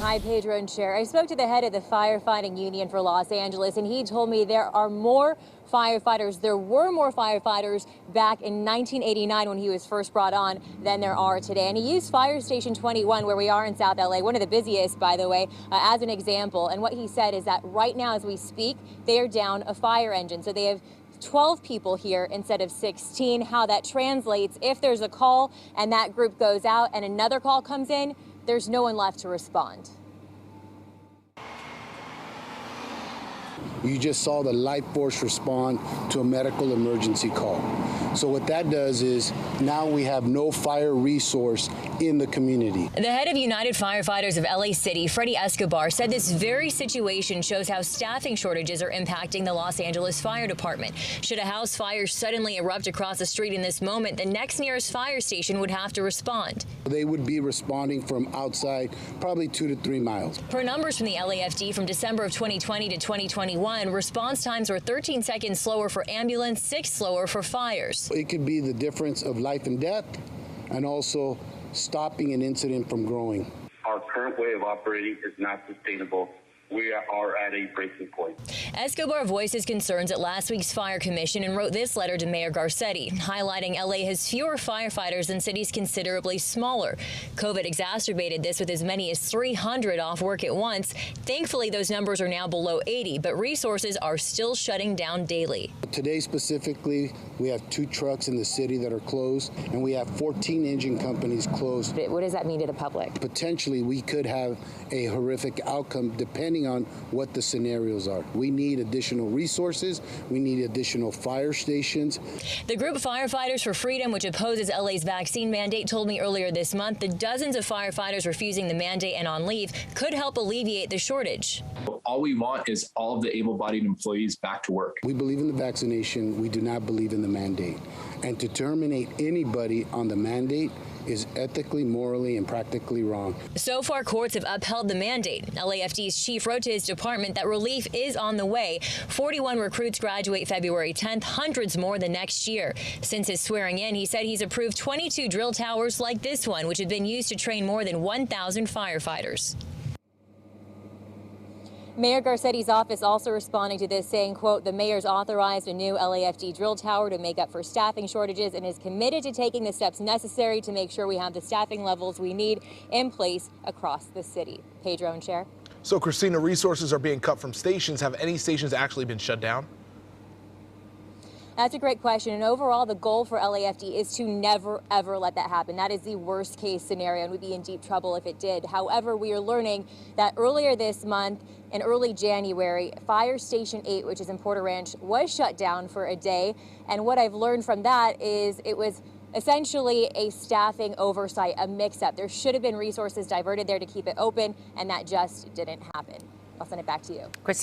Hi, Pedro and Cher. I spoke to the head of the firefighting union for Los Angeles, and he told me there are more firefighters. There were more firefighters back in 1989 when he was first brought on than there are today. And he used Fire Station 21, where we are in South LA, one of the busiest, by the way, as an example. And what he said is that right now, as we speak, they are down a fire engine. So they have 12 people here instead of 16. How that translates, if there's a call and that group goes out and another call comes in, there's no one left to respond. You just saw the life force respond to a medical emergency call. So what that does is now we have no fire resource in the community. The head of United Firefighters of LA City, Freddie Escobar, said this very situation shows how staffing shortages are impacting the Los Angeles Fire Department. Should a house fire suddenly erupt across the street in this moment, the next nearest fire station would have to respond. They would be responding from outside, probably 2 to 3 miles. Per numbers from the LAFD from December of 2020 to 2021, response times were 13 seconds slower for ambulance, 6 slower for fires. It could be the difference of life and death and also stopping an incident from growing. Our current way of operating is not sustainable. We are at a breaking point. Escobar voiced his concerns at last week's fire commission and wrote this letter to Mayor Garcetti, highlighting LA has fewer firefighters than cities considerably smaller. COVID exacerbated this with as many as 300 off work at once. Thankfully, those numbers are now below 80, but resources are still shutting down daily. Today specifically, we have 2 trucks in the city that are closed, and we have 14 engine companies closed. What does that mean to the public? Potentially, we could have a horrific outcome depending on what the scenarios are. We need additional resources. We need additional fire stations. The group Firefighters for Freedom, which opposes LA's vaccine mandate, told me earlier this month the dozens of firefighters refusing the mandate and on leave could help alleviate the shortage. All we want is all of the able-bodied employees back to work. We believe in the vaccination. We do not believe in the mandate. And to terminate anybody on the mandate is ethically, morally, and practically wrong. So far, courts have upheld the mandate. LAFD's chief wrote to his department that relief is on the way. 41 recruits graduate February 10th, hundreds more the next year. Since his swearing in, he said he's approved 22 drill towers like this one, which had been used to train more than 1,000 firefighters. Mayor Garcetti's office also responding to this, saying, quote, the mayor's authorized a new LAFD drill tower to make up for staffing shortages and is committed to taking the steps necessary to make sure we have the staffing levels we need in place across the city. Pedro and Cher. So, Christina, resources are being cut from stations. Have any stations actually been shut down? That's a great question. And overall, the goal for LAFD is to never, ever let that happen. That is the worst case scenario, and we'd be in deep trouble if it did. However, we are learning that earlier this month, in early January, Fire Station 8, which is in Porter Ranch, was shut down for a day. And what I've learned from that is it was essentially a staffing oversight, a mix-up. There should have been resources diverted there to keep it open, and that just didn't happen. I'll send it back to you. Christina.